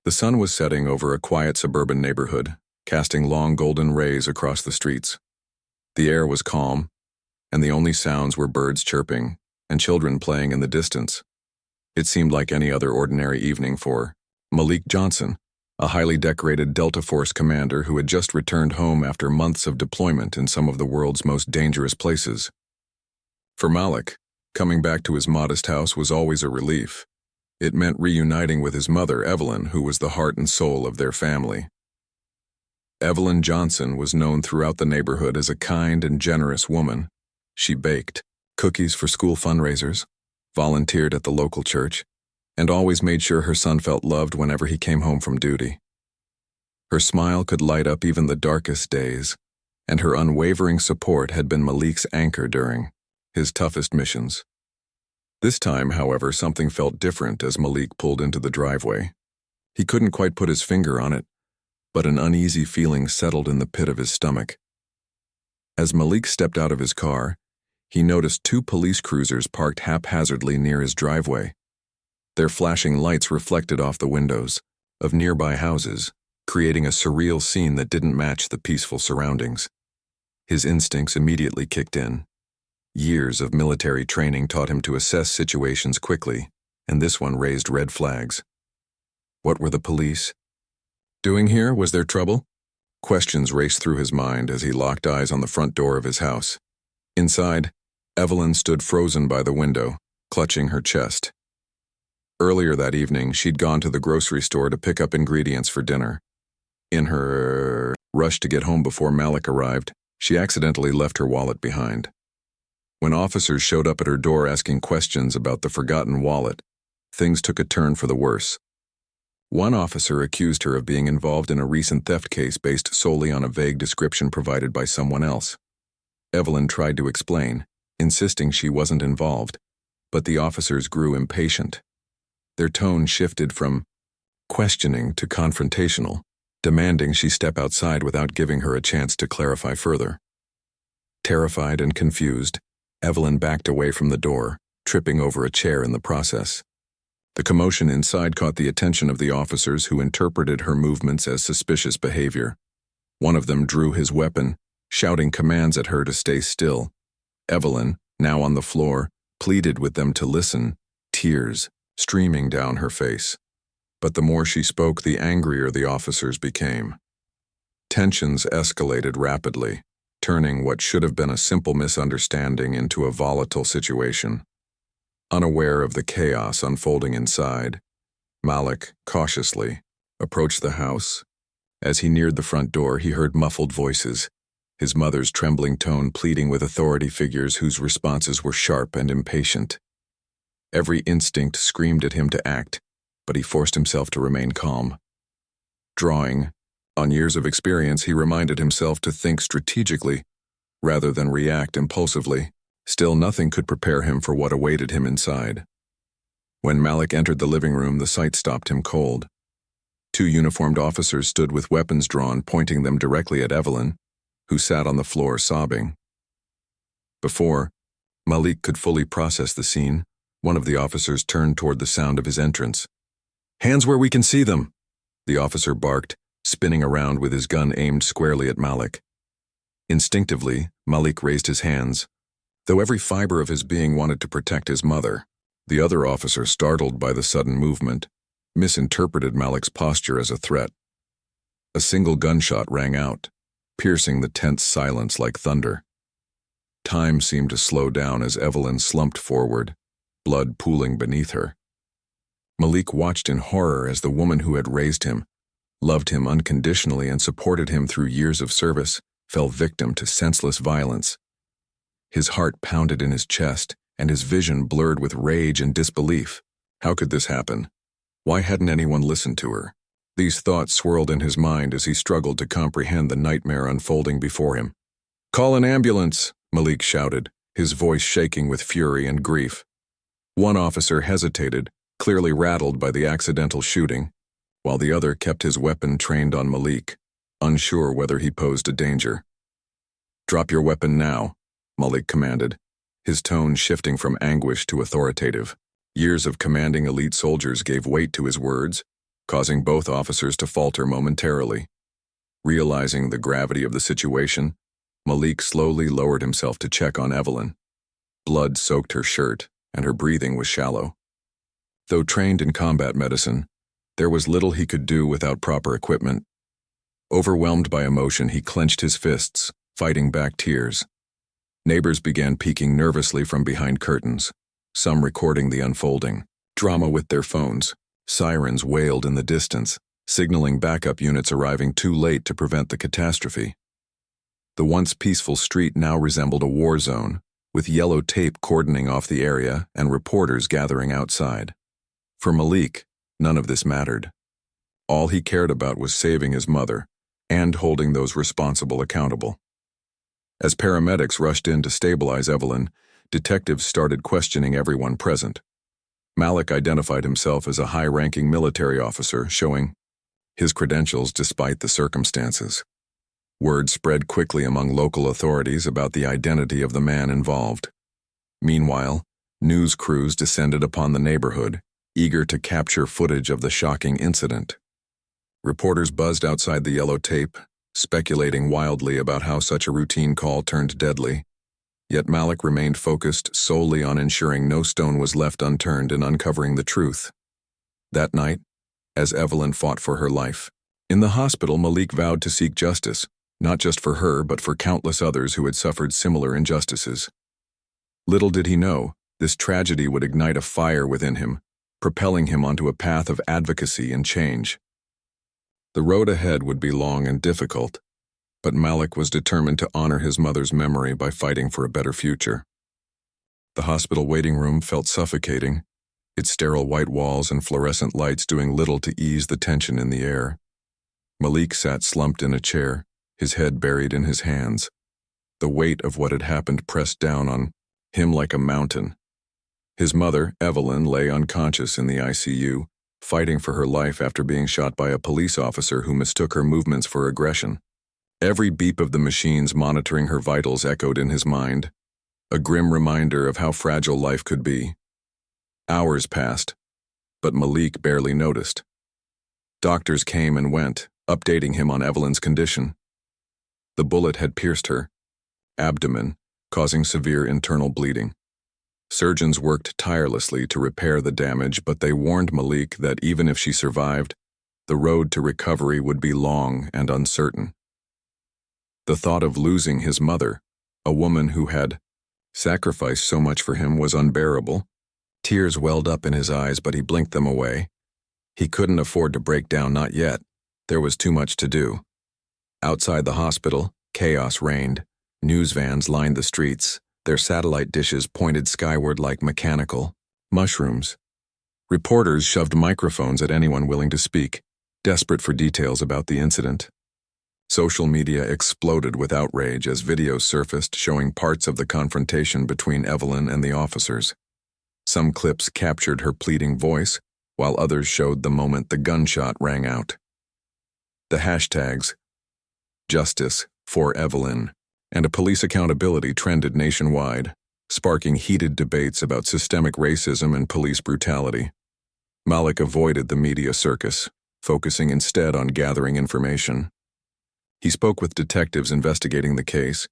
The sun was setting over a quiet suburban neighborhood, casting long golden rays across the streets. The air was calm, and the only sounds were birds chirping and children playing in the distance. It seemed like any other ordinary evening for Malik Johnson, a highly decorated Delta Force commander who had just returned home after months of deployment in some of the world's most dangerous places. For Malik, coming back to his modest house was always a relief. It meant reuniting with his mother, Evelyn, who was the heart and soul of their family. Evelyn Johnson was known throughout the neighborhood as a kind and generous woman. She baked cookies for school fundraisers, volunteered at the local church, and always made sure her son felt loved whenever he came home from duty. Her smile could light up even the darkest days, and her unwavering support had been Malik's anchor during his toughest missions. This time, however, something felt different as Malik pulled into the driveway. He couldn't quite put his finger on it, but an uneasy feeling settled in the pit of his stomach. As Malik stepped out of his car, he noticed two police cruisers parked haphazardly near his driveway. Their flashing lights reflected off the windows of nearby houses, creating a surreal scene that didn't match the peaceful surroundings. His instincts immediately kicked in. Years of military training taught him to assess situations quickly, and this one raised red flags. What were the police doing here? Was there trouble? Questions raced through his mind as he locked eyes on the front door of his house. Inside, Evelyn stood frozen by the window, clutching her chest. Earlier that evening, she'd gone to the grocery store to pick up ingredients for dinner. In her rush to get home before Malik arrived, she accidentally left her wallet behind. When officers showed up at her door asking questions about the forgotten wallet, things took a turn for the worse. One officer accused her of being involved in a recent theft case based solely on a vague description provided by someone else. Evelyn tried to explain, insisting she wasn't involved, but the officers grew impatient. Their tone shifted from questioning to confrontational, demanding she step outside without giving her a chance to clarify further. Terrified and confused, Evelyn backed away from the door, tripping over a chair in the process. The commotion inside caught the attention of the officers who interpreted her movements as suspicious behavior. One of them drew his weapon, shouting commands at her to stay still. Evelyn, now on the floor, pleaded with them to listen, tears streaming down her face. But the more she spoke, the angrier the officers became. Tensions escalated rapidly, turning what should have been a simple misunderstanding into a volatile situation. Unaware of the chaos unfolding inside, Malik, cautiously, approached the house. As he neared the front door, he heard muffled voices, his mother's trembling tone pleading with authority figures whose responses were sharp and impatient. Every instinct screamed at him to act, but he forced himself to remain calm. Drawing on years of experience, he reminded himself to think strategically, rather than react impulsively. Still, nothing could prepare him for what awaited him inside. When Malik entered the living room, the sight stopped him cold. Two uniformed officers stood with weapons drawn, pointing them directly at Evelyn, who sat on the floor sobbing. Before Malik could fully process the scene, one of the officers turned toward the sound of his entrance. "Hands where we can see them!" the officer barked, spinning around with his gun aimed squarely at Malik. Instinctively, Malik raised his hands. Though every fiber of his being wanted to protect his mother, the other officer, startled by the sudden movement, misinterpreted Malik's posture as a threat. A single gunshot rang out, piercing the tense silence like thunder. Time seemed to slow down as Evelyn slumped forward, blood pooling beneath her. Malik watched in horror as the woman who had raised him, loved him unconditionally and supported him through years of service, fell victim to senseless violence. His heart pounded in his chest, and his vision blurred with rage and disbelief. How could this happen? Why hadn't anyone listened to her? These thoughts swirled in his mind as he struggled to comprehend the nightmare unfolding before him. "Call an ambulance," Malik shouted, his voice shaking with fury and grief. One officer hesitated, clearly rattled by the accidental shooting, while the other kept his weapon trained on Malik, unsure whether he posed a danger. "Drop your weapon now," Malik commanded, his tone shifting from anguish to authoritative. Years of commanding elite soldiers gave weight to his words, causing both officers to falter momentarily. Realizing the gravity of the situation, Malik slowly lowered himself to check on Evelyn. Blood soaked her shirt, and her breathing was shallow. Though trained in combat medicine, there was little he could do without proper equipment. Overwhelmed by emotion, he clenched his fists, fighting back tears. Neighbors began peeking nervously from behind curtains, some recording the unfolding drama with their phones. Sirens wailed in the distance, signaling backup units arriving too late to prevent the catastrophe. The once peaceful street now resembled a war zone, with yellow tape cordoning off the area and reporters gathering outside. For Malik, none of this mattered. All he cared about was saving his mother and holding those responsible accountable. As paramedics rushed in to stabilize Evelyn, detectives started questioning everyone present. Malik identified himself as a high-ranking military officer, showing his credentials despite the circumstances. Word spread quickly among local authorities about the identity of the man involved. Meanwhile, news crews descended upon the neighborhood, eager to capture footage of the shocking incident. Reporters buzzed outside the yellow tape, speculating wildly about how such a routine call turned deadly. Yet Malik remained focused solely on ensuring no stone was left unturned in uncovering the truth. That night, as Evelyn fought for her life, in the hospital, Malik vowed to seek justice, not just for her but for countless others who had suffered similar injustices. Little did he know, this tragedy would ignite a fire within him, propelling him onto a path of advocacy and change. The road ahead would be long and difficult, but Malik was determined to honor his mother's memory by fighting for a better future. The hospital waiting room felt suffocating, its sterile white walls and fluorescent lights doing little to ease the tension in the air. Malik sat slumped in a chair, his head buried in his hands. The weight of what had happened pressed down on him like a mountain. His mother, Evelyn, lay unconscious in the ICU, fighting for her life after being shot by a police officer who mistook her movements for aggression. Every beep of the machines monitoring her vitals echoed in his mind, a grim reminder of how fragile life could be. Hours passed, but Malik barely noticed. Doctors came and went, updating him on Evelyn's condition. The bullet had pierced her abdomen, causing severe internal bleeding. Surgeons worked tirelessly to repair the damage, but they warned Malik that even if she survived, the road to recovery would be long and uncertain. The thought of losing his mother, a woman who had sacrificed so much for him, was unbearable. Tears welled up in his eyes, but he blinked them away. He couldn't afford to break down, not yet. There was too much to do. Outside the hospital, chaos reigned. News vans lined the streets, their satellite dishes pointed skyward like mechanical mushrooms. Reporters shoved microphones at anyone willing to speak, desperate for details about the incident. Social media exploded with outrage as videos surfaced showing parts of the confrontation between Evelyn and the officers. Some clips captured her pleading voice, while others showed the moment the gunshot rang out. The hashtags, Justice for Evelyn, and a police accountability trended nationwide, sparking heated debates about systemic racism and police brutality. Malik avoided the media circus, focusing instead on gathering information. He spoke with detectives investigating the case,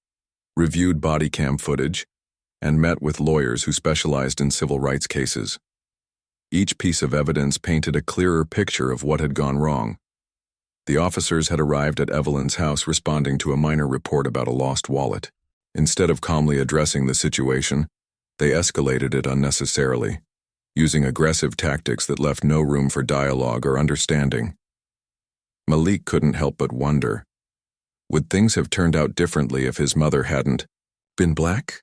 reviewed body cam footage, and met with lawyers who specialized in civil rights cases. Each piece of evidence painted a clearer picture of what had gone wrong. The officers had arrived at Evelyn's house responding to a minor report about a lost wallet. Instead of calmly addressing the situation, they escalated it unnecessarily, using aggressive tactics that left no room for dialogue or understanding. Malik couldn't help but wonder, would things have turned out differently if his mother hadn't been black?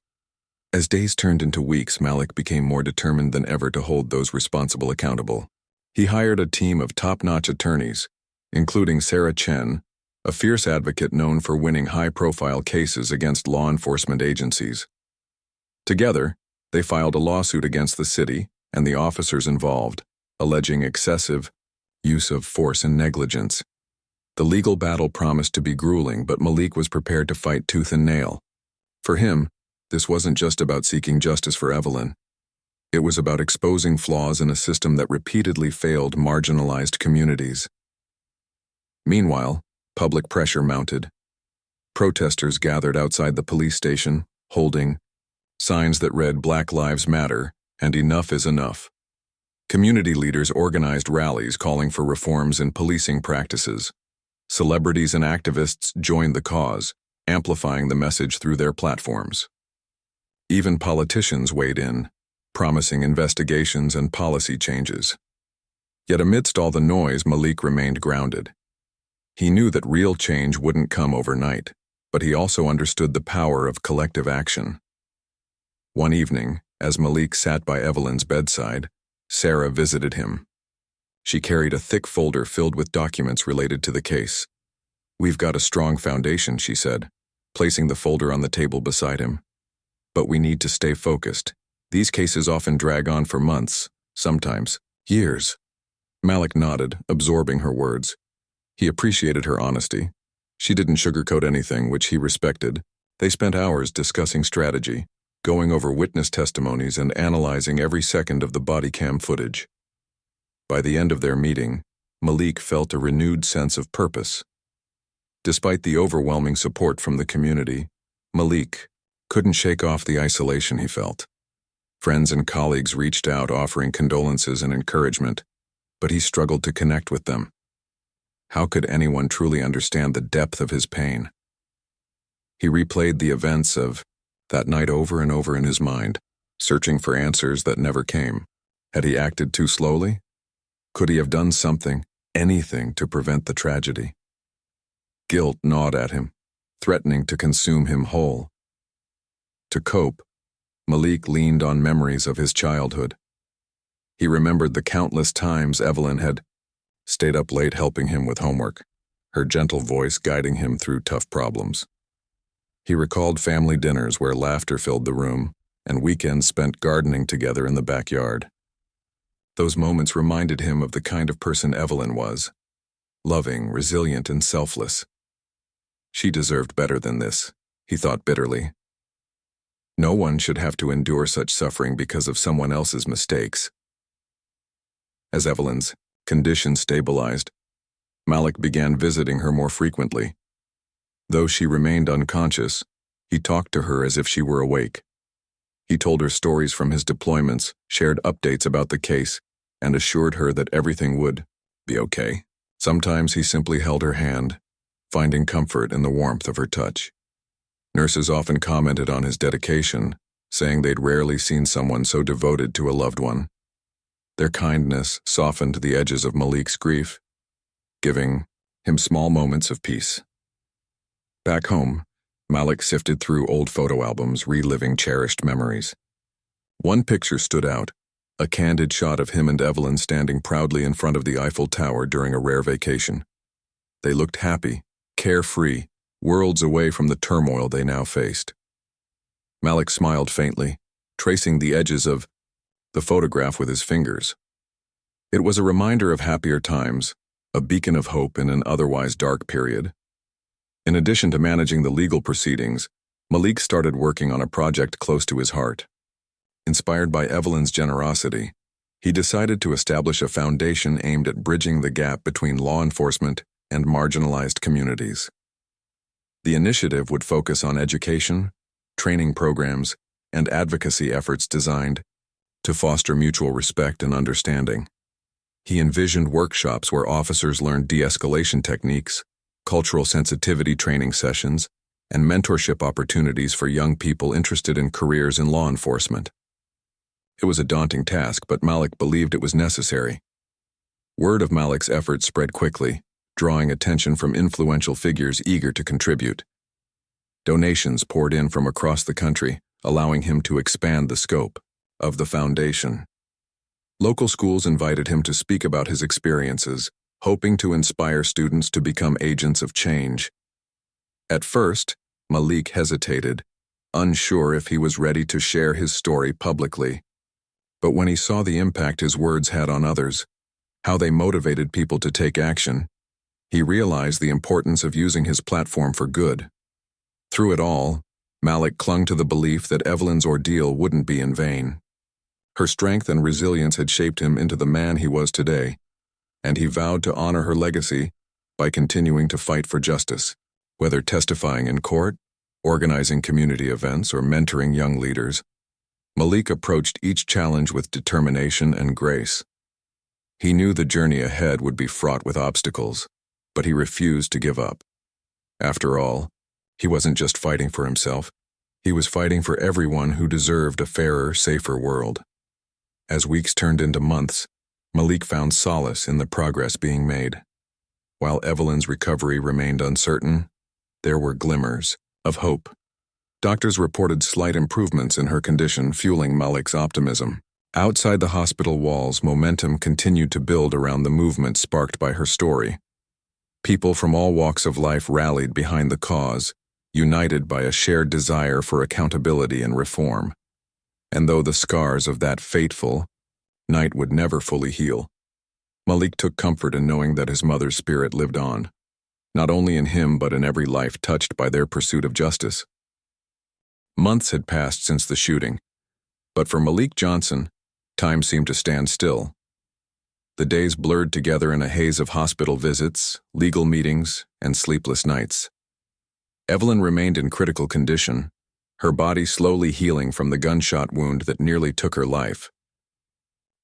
As days turned into weeks, Malik became more determined than ever to hold those responsible accountable. He hired a team of top-notch attorneys, including Sarah Chen, a fierce advocate known for winning high-profile cases against law enforcement agencies. Together, they filed a lawsuit against the city and the officers involved, alleging excessive use of force and negligence. The legal battle promised to be grueling, but Malik was prepared to fight tooth and nail. For him, this wasn't just about seeking justice for Evelyn. It was about exposing flaws in a system that repeatedly failed marginalized communities. Meanwhile, public pressure mounted. Protesters gathered outside the police station, holding signs that read "Black Lives Matter" and "Enough is enough." Community leaders organized rallies calling for reforms in policing practices. Celebrities and activists joined the cause, amplifying the message through their platforms. Even politicians weighed in, promising investigations and policy changes. Yet amidst all the noise, Malik remained grounded. He knew that real change wouldn't come overnight, but he also understood the power of collective action. One evening, as Malik sat by Evelyn's bedside, Sarah visited him. She carried a thick folder filled with documents related to the case. "We've got a strong foundation," she said, placing the folder on the table beside him. "But we need to stay focused. These cases often drag on for months, sometimes years." Malik nodded, absorbing her words. He appreciated her honesty. She didn't sugarcoat anything, which he respected. They spent hours discussing strategy, going over witness testimonies and analyzing every second of the body cam footage. By the end of their meeting, Malik felt a renewed sense of purpose. Despite the overwhelming support from the community, Malik couldn't shake off the isolation he felt. Friends and colleagues reached out offering condolences and encouragement, but he struggled to connect with them. How could anyone truly understand the depth of his pain? He replayed the events of that night over and over in his mind, searching for answers that never came. Had he acted too slowly? Could he have done something, anything, to prevent the tragedy? Guilt gnawed at him, threatening to consume him whole. To cope, Malik leaned on memories of his childhood. He remembered the countless times Evelyn had stayed up late helping him with homework, her gentle voice guiding him through tough problems. He recalled family dinners where laughter filled the room and weekends spent gardening together in the backyard. Those moments reminded him of the kind of person Evelyn was, loving, resilient, and selfless. She deserved better than this, he thought bitterly. No one should have to endure such suffering because of someone else's mistakes. As Evelyn's condition stabilized, Malik began visiting her more frequently. Though she remained unconscious, he talked to her as if she were awake. He told her stories from his deployments, shared updates about the case, and assured her that everything would be okay. Sometimes he simply held her hand, finding comfort in the warmth of her touch. Nurses often commented on his dedication, saying they'd rarely seen someone so devoted to a loved one. Their kindness softened the edges of Malik's grief, giving him small moments of peace. Back home, Malik sifted through old photo albums, reliving cherished memories. One picture stood out, a candid shot of him and Evelyn standing proudly in front of the Eiffel Tower during a rare vacation. They looked happy, carefree, worlds away from the turmoil they now faced. Malik smiled faintly, tracing the edges of the photograph with his fingers. It was a reminder of happier times, a beacon of hope in an otherwise dark period. In addition to managing the legal proceedings, Malik started working on a project close to his heart. Inspired by Evelyn's generosity, he decided to establish a foundation aimed at bridging the gap between law enforcement and marginalized communities. The initiative would focus on education, training programs, and advocacy efforts designed to foster mutual respect and understanding. He envisioned workshops where officers learned de-escalation techniques, cultural sensitivity training sessions, and mentorship opportunities for young people interested in careers in law enforcement. It was a daunting task, but Malik believed it was necessary. Word of Malik's efforts spread quickly, drawing attention from influential figures eager to contribute. Donations poured in from across the country, allowing him to expand the scope of the foundation. Local schools invited him to speak about his experiences, hoping to inspire students to become agents of change. At first, Malik hesitated, unsure if he was ready to share his story publicly. But when he saw the impact his words had on others, how they motivated people to take action, he realized the importance of using his platform for good. Through it all, Malik clung to the belief that Evelyn's ordeal wouldn't be in vain. Her strength and resilience had shaped him into the man he was today, and he vowed to honor her legacy by continuing to fight for justice. Whether testifying in court, organizing community events, or mentoring young leaders, Malik approached each challenge with determination and grace. He knew the journey ahead would be fraught with obstacles, but he refused to give up. After all, he wasn't just fighting for himself, he was fighting for everyone who deserved a fairer, safer world. As weeks turned into months, Malik found solace in the progress being made. While Evelyn's recovery remained uncertain, there were glimmers of hope. Doctors reported slight improvements in her condition, fueling Malik's optimism. Outside the hospital walls, momentum continued to build around the movement sparked by her story. People from all walks of life rallied behind the cause, united by a shared desire for accountability and reform. And though the scars of that fateful night would never fully heal, Malik took comfort in knowing that his mother's spirit lived on, not only in him but in every life touched by their pursuit of justice. Months had passed since the shooting, but for Malik Johnson, time seemed to stand still. The days blurred together in a haze of hospital visits, legal meetings, and sleepless nights. Evelyn remained in critical condition, her body slowly healing from the gunshot wound that nearly took her life.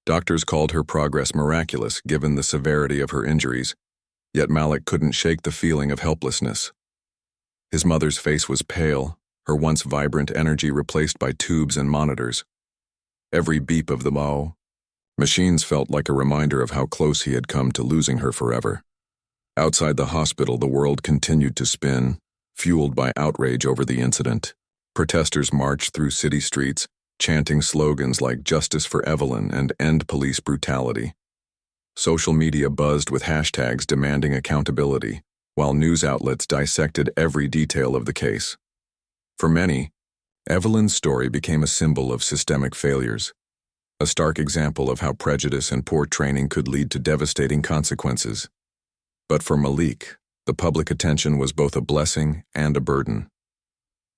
Doctors called her progress miraculous given the severity of her injuries, yet Malik couldn't shake the feeling of helplessness. His mother's face was pale, her once vibrant energy replaced by tubes and monitors. Every beep of the machines felt like a reminder of how close he had come to losing her forever. Outside the hospital, the world continued to spin, fueled by outrage over the incident. Protesters marched through city streets, chanting slogans like "Justice for Evelyn" and "End police brutality." Social media buzzed with hashtags demanding accountability, while news outlets dissected every detail of the case. For many, Evelyn's story became a symbol of systemic failures, a stark example of how prejudice and poor training could lead to devastating consequences. But for Malik, the public attention was both a blessing and a burden.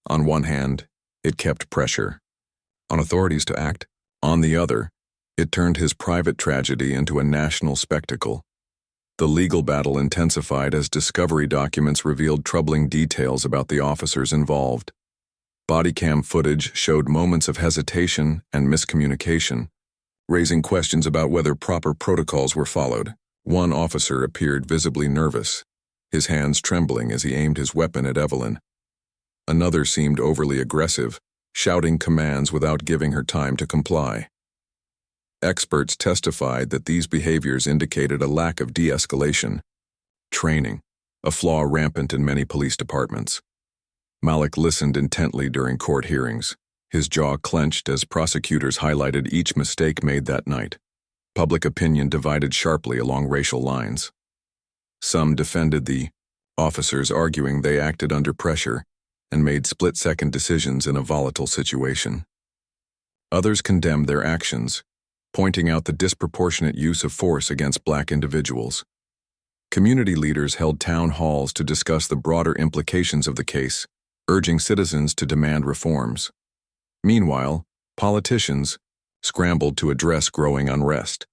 On one hand, it kept pressure on authorities to act. On the other, it turned his private tragedy into a national spectacle. The legal battle intensified as discovery documents revealed troubling details about the officers involved. Body cam footage showed moments of hesitation and miscommunication, raising questions about whether proper protocols were followed. One officer appeared visibly nervous, his hands trembling as he aimed his weapon at Evelyn. Another seemed overly aggressive, shouting commands without giving her time to comply. Experts testified that these behaviors indicated a lack of de-escalation training, a flaw rampant in many police departments. Malik listened intently during court hearings, his jaw clenched as prosecutors highlighted each mistake made that night. Public opinion divided sharply along racial lines. Some defended the officers, arguing they acted under pressure and made split-second decisions in a volatile situation. Others condemned their actions, pointing out the disproportionate use of force against Black individuals. Community leaders held town halls to discuss the broader implications of the case, urging citizens to demand reforms. Meanwhile, politicians scrambled to address growing unrest,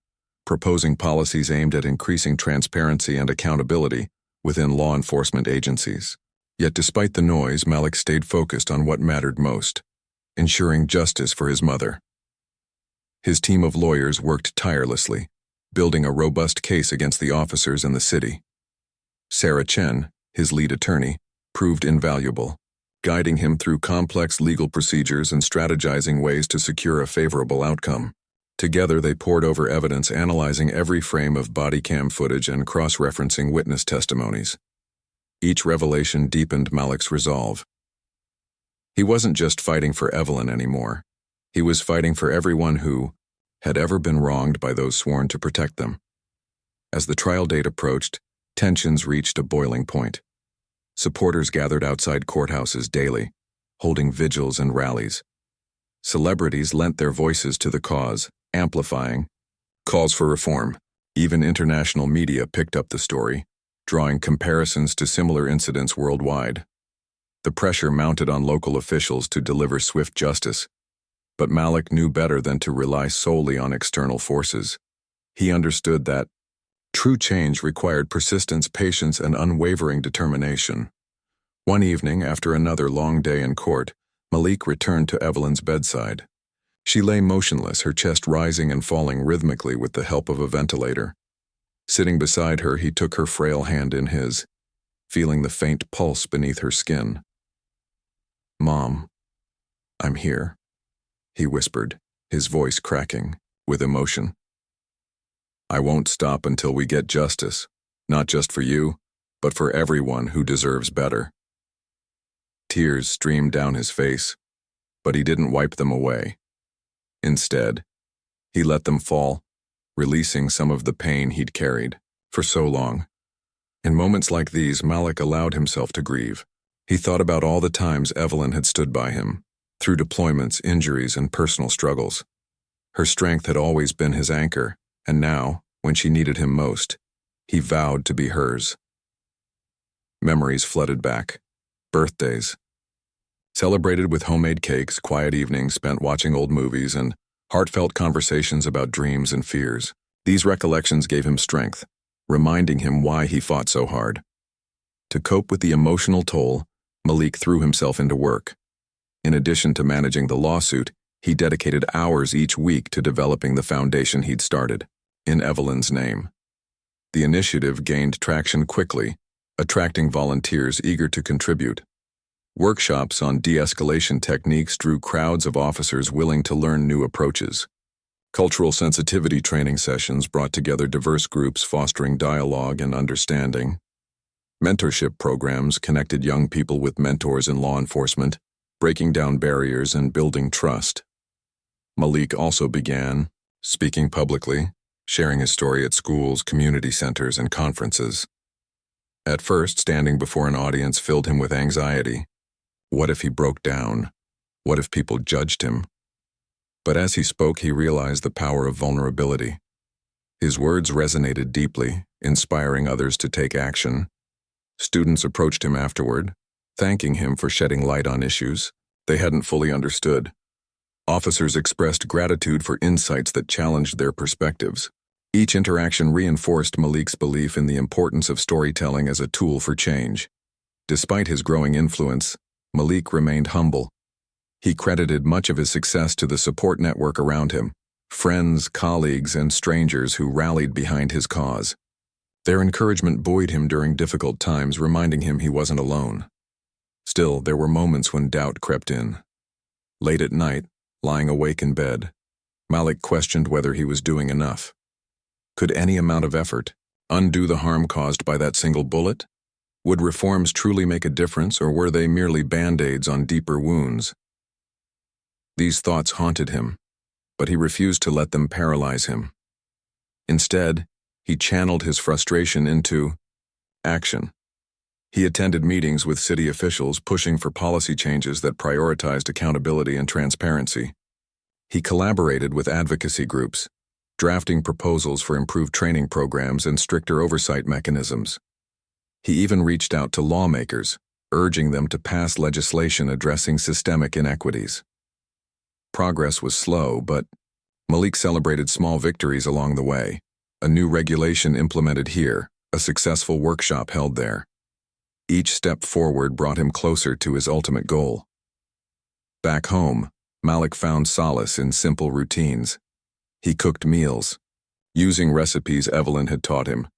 proposing policies aimed at increasing transparency and accountability within law enforcement agencies. Yet despite the noise, Malik stayed focused on what mattered most, ensuring justice for his mother. His team of lawyers worked tirelessly, building a robust case against the officers and the city. Sarah Chen, his lead attorney, proved invaluable, guiding him through complex legal procedures and strategizing ways to secure a favorable outcome. Together, they pored over evidence, analyzing every frame of body cam footage and cross-referencing witness testimonies. Each revelation deepened Malik's resolve. He wasn't just fighting for Evelyn anymore. He was fighting for everyone who had ever been wronged by those sworn to protect them. As the trial date approached, tensions reached a boiling point. Supporters gathered outside courthouses daily, holding vigils and rallies. Celebrities lent their voices to the cause, amplifying calls for reform. Even international media picked up the story, drawing comparisons to similar incidents worldwide. The pressure mounted on local officials to deliver swift justice, But Malik knew better than to rely solely on external forces. He understood that true change required persistence, patience, and unwavering determination. One evening, after another long day in court, Malik returned to Evelyn's bedside. She lay motionless, her chest rising and falling rhythmically with the help of a ventilator. Sitting beside her, he took her frail hand in his, feeling the faint pulse beneath her skin. "Mom, I'm here," he whispered, his voice cracking with emotion. "I won't stop until we get justice, not just for you, but for everyone who deserves better." Tears streamed down his face, but he didn't wipe them away. Instead, he let them fall, releasing some of the pain he'd carried for so long. In moments like these, Malik allowed himself to grieve. He thought about all the times Evelyn had stood by him, through deployments, injuries, and personal struggles. Her strength had always been his anchor, and now, when she needed him most, he vowed to be hers. Memories flooded back. Birthdays, celebrated with homemade cakes, quiet evenings spent watching old movies, and heartfelt conversations about dreams and fears. These recollections gave him strength, reminding him why he fought so hard. To cope with the emotional toll, Malik threw himself into work. In addition to managing the lawsuit, he dedicated hours each week to developing the foundation he'd started, in Evelyn's name. The initiative gained traction quickly, attracting volunteers eager to contribute. Workshops on de-escalation techniques drew crowds of officers willing to learn new approaches. Cultural sensitivity training sessions brought together diverse groups fostering dialogue and understanding. Mentorship programs connected young people with mentors in law enforcement, breaking down barriers and building trust. Malik also began speaking publicly, sharing his story at schools, community centers, and conferences. At first, standing before an audience filled him with anxiety. What if he broke down? What if people judged him? But as he spoke, he realized the power of vulnerability. His words resonated deeply, inspiring others to take action. Students approached him afterward, thanking him for shedding light on issues they hadn't fully understood. Officers expressed gratitude for insights that challenged their perspectives. Each interaction reinforced Malik's belief in the importance of storytelling as a tool for change. Despite his growing influence, Malik remained humble. He credited much of his success to the support network around him, friends, colleagues, and strangers who rallied behind his cause. Their encouragement buoyed him during difficult times, reminding him he wasn't alone. Still, there were moments when doubt crept in. Late at night, lying awake in bed, Malik questioned whether he was doing enough. Could any amount of effort undo the harm caused by that single bullet? Would reforms truly make a difference, or were they merely band-aids on deeper wounds? These thoughts haunted him, but he refused to let them paralyze him. Instead, he channeled his frustration into action. He attended meetings with city officials pushing for policy changes that prioritized accountability and transparency. He collaborated with advocacy groups, drafting proposals for improved training programs and stricter oversight mechanisms. He even reached out to lawmakers, urging them to pass legislation addressing systemic inequities. Progress was slow, but Malik celebrated small victories along the way. A new regulation implemented here, a successful workshop held there. Each step forward brought him closer to his ultimate goal. Back home, Malik found solace in simple routines. He cooked meals, using recipes Evelyn had taught him,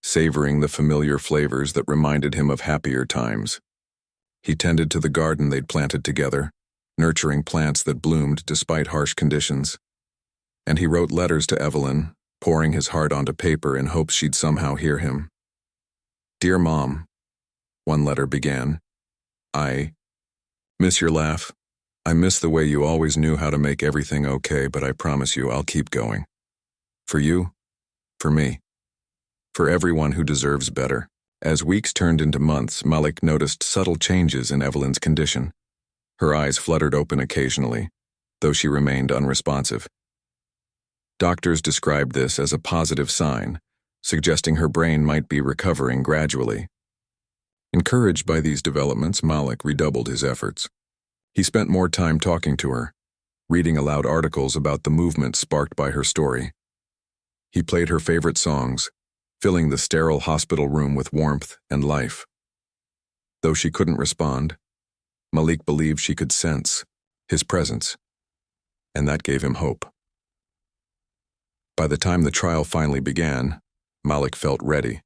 savoring the familiar flavors that reminded him of happier times. He tended to the garden they'd planted together, nurturing plants that bloomed despite harsh conditions. And he wrote letters to Evelyn, pouring his heart onto paper in hopes she'd somehow hear him. "Dear Mom," one letter began, "I miss your laugh. I miss the way you always knew how to make everything okay, but I promise you I'll keep going. For you, for me, for everyone who deserves better." As weeks turned into months, Malik noticed subtle changes in Evelyn's condition. Her eyes fluttered open occasionally, though she remained unresponsive. Doctors described this as a positive sign, suggesting her brain might be recovering gradually. Encouraged by these developments, Malik redoubled his efforts. He spent more time talking to her, reading aloud articles about the movement sparked by her story. He played her favorite songs, filling the sterile hospital room with warmth and life. Though she couldn't respond, Malik believed she could sense his presence, and that gave him hope. By the time the trial finally began, Malik felt ready.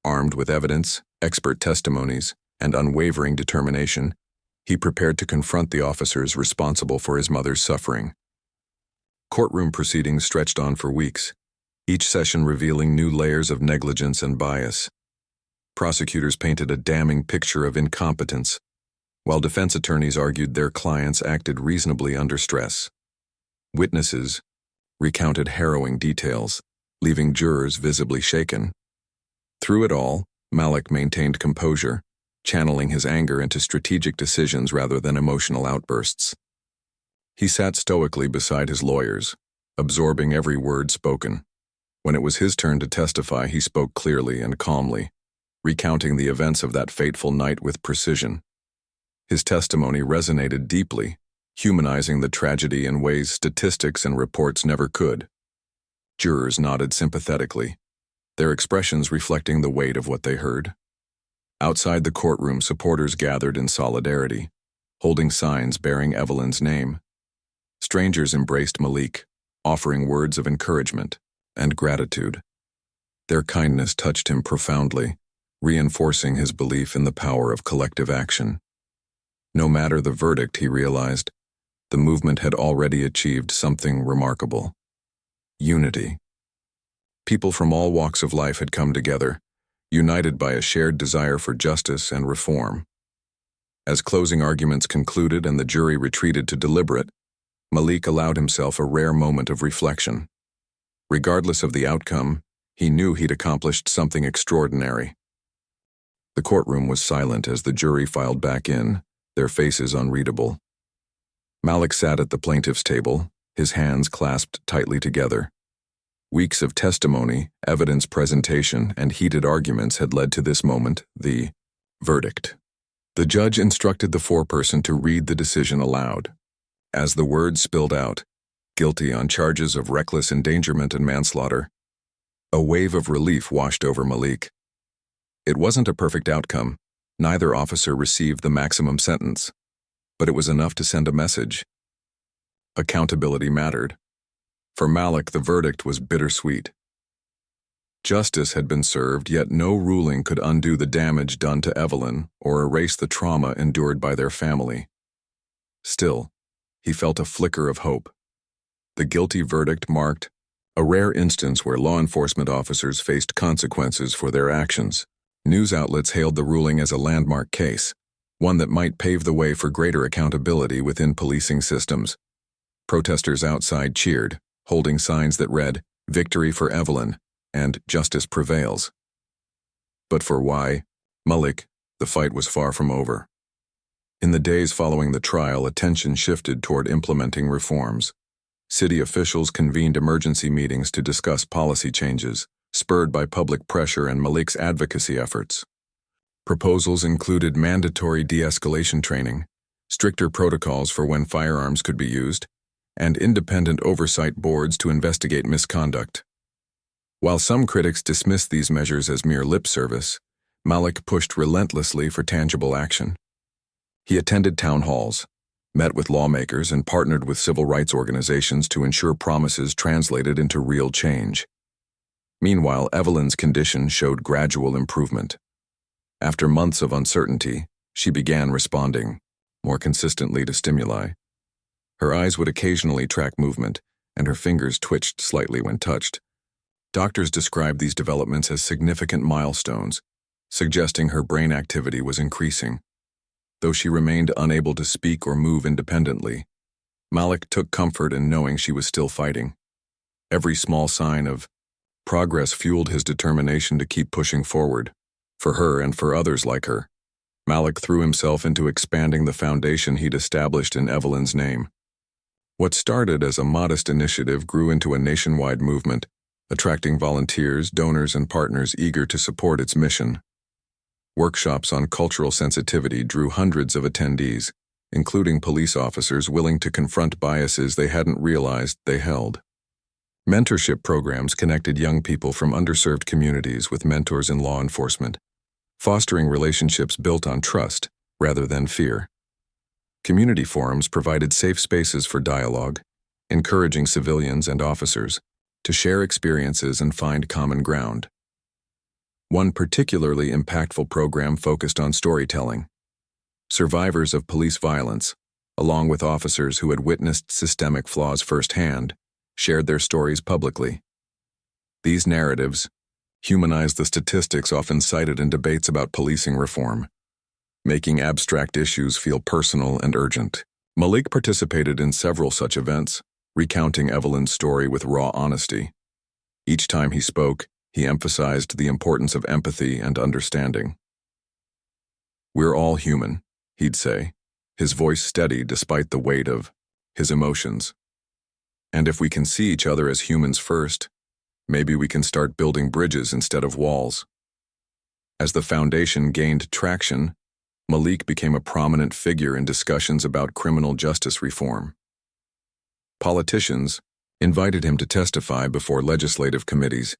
Armed with evidence, expert testimonies, and unwavering determination, he prepared to confront the officers responsible for his mother's suffering. Courtroom proceedings stretched on for weeks, each session revealing new layers of negligence and bias. Prosecutors painted a damning picture of incompetence, while defense attorneys argued their clients acted reasonably under stress. Witnesses recounted harrowing details, leaving jurors visibly shaken. Through it all, Malik maintained composure, channeling his anger into strategic decisions rather than emotional outbursts. He sat stoically beside his lawyers, absorbing every word spoken. When it was his turn to testify, he spoke clearly and calmly, recounting the events of that fateful night with precision. His testimony resonated deeply, humanizing the tragedy in ways statistics and reports never could. Jurors nodded sympathetically, their expressions reflecting the weight of what they heard. Outside the courtroom, supporters gathered in solidarity, holding signs bearing Evelyn's name. Strangers embraced Malik, offering words of encouragement and gratitude. Their kindness touched him profoundly, reinforcing his belief in the power of collective action. No matter the verdict, he realized, the movement had already achieved something remarkable: unity. People from all walks of life had come together, united by a shared desire for justice and reform. As closing arguments concluded and the jury retreated to deliberate, Malik allowed himself a rare moment of reflection. Regardless of the outcome, he knew he'd accomplished something extraordinary. The courtroom was silent as the jury filed back in, their faces unreadable. Malik sat at the plaintiff's table, his hands clasped tightly together. Weeks of testimony, evidence presentation, and heated arguments had led to this moment, the verdict. The judge instructed the foreperson to read the decision aloud. As the words spilled out, guilty on charges of reckless endangerment and manslaughter, a wave of relief washed over Malik. It wasn't a perfect outcome. Neither officer received the maximum sentence, but it was enough to send a message. Accountability mattered. For Malik, the verdict was bittersweet. Justice had been served, yet no ruling could undo the damage done to Evelyn or erase the trauma endured by their family. Still, he felt a flicker of hope. The guilty verdict marked a rare instance where law enforcement officers faced consequences for their actions. News outlets hailed the ruling as a landmark case, one that might pave the way for greater accountability within policing systems. Protesters outside cheered, holding signs that read, "Victory for Evelyn," and "Justice prevails." But for Malik, the fight was far from over. In the days following the trial, attention shifted toward implementing reforms. City officials convened emergency meetings to discuss policy changes, spurred by public pressure and Malik's advocacy efforts. Proposals included mandatory de-escalation training, stricter protocols for when firearms could be used, and independent oversight boards to investigate misconduct. While some critics dismissed these measures as mere lip service, Malik pushed relentlessly for tangible action. He attended town halls, met with lawmakers, and partnered with civil rights organizations to ensure promises translated into real change. Meanwhile, Evelyn's condition showed gradual improvement. After months of uncertainty, she began responding more consistently to stimuli. Her eyes would occasionally track movement, and her fingers twitched slightly when touched. Doctors described these developments as significant milestones, suggesting her brain activity was increasing. Though she remained unable to speak or move independently, Malik took comfort in knowing she was still fighting. Every small sign of progress fueled his determination to keep pushing forward. For her and for others like her, Malik threw himself into expanding the foundation he'd established in Evelyn's name. What started as a modest initiative grew into a nationwide movement, attracting volunteers, donors, and partners eager to support its mission. Workshops on cultural sensitivity drew hundreds of attendees, including police officers willing to confront biases they hadn't realized they held. Mentorship programs connected young people from underserved communities with mentors in law enforcement, fostering relationships built on trust rather than fear. Community forums provided safe spaces for dialogue, encouraging civilians and officers to share experiences and find common ground. One particularly impactful program focused on storytelling. Survivors of police violence, along with officers who had witnessed systemic flaws firsthand, shared their stories publicly. These narratives humanized the statistics often cited in debates about policing reform, making abstract issues feel personal and urgent. Malik participated in several such events, recounting Evelyn's story with raw honesty. Each time he spoke, he emphasized the importance of empathy and understanding. "We're all human," he'd say, his voice steady despite the weight of his emotions. "And if we can see each other as humans first, maybe we can start building bridges instead of walls." As the foundation gained traction, Malik became a prominent figure in discussions about criminal justice reform. Politicians invited him to testify before legislative committees,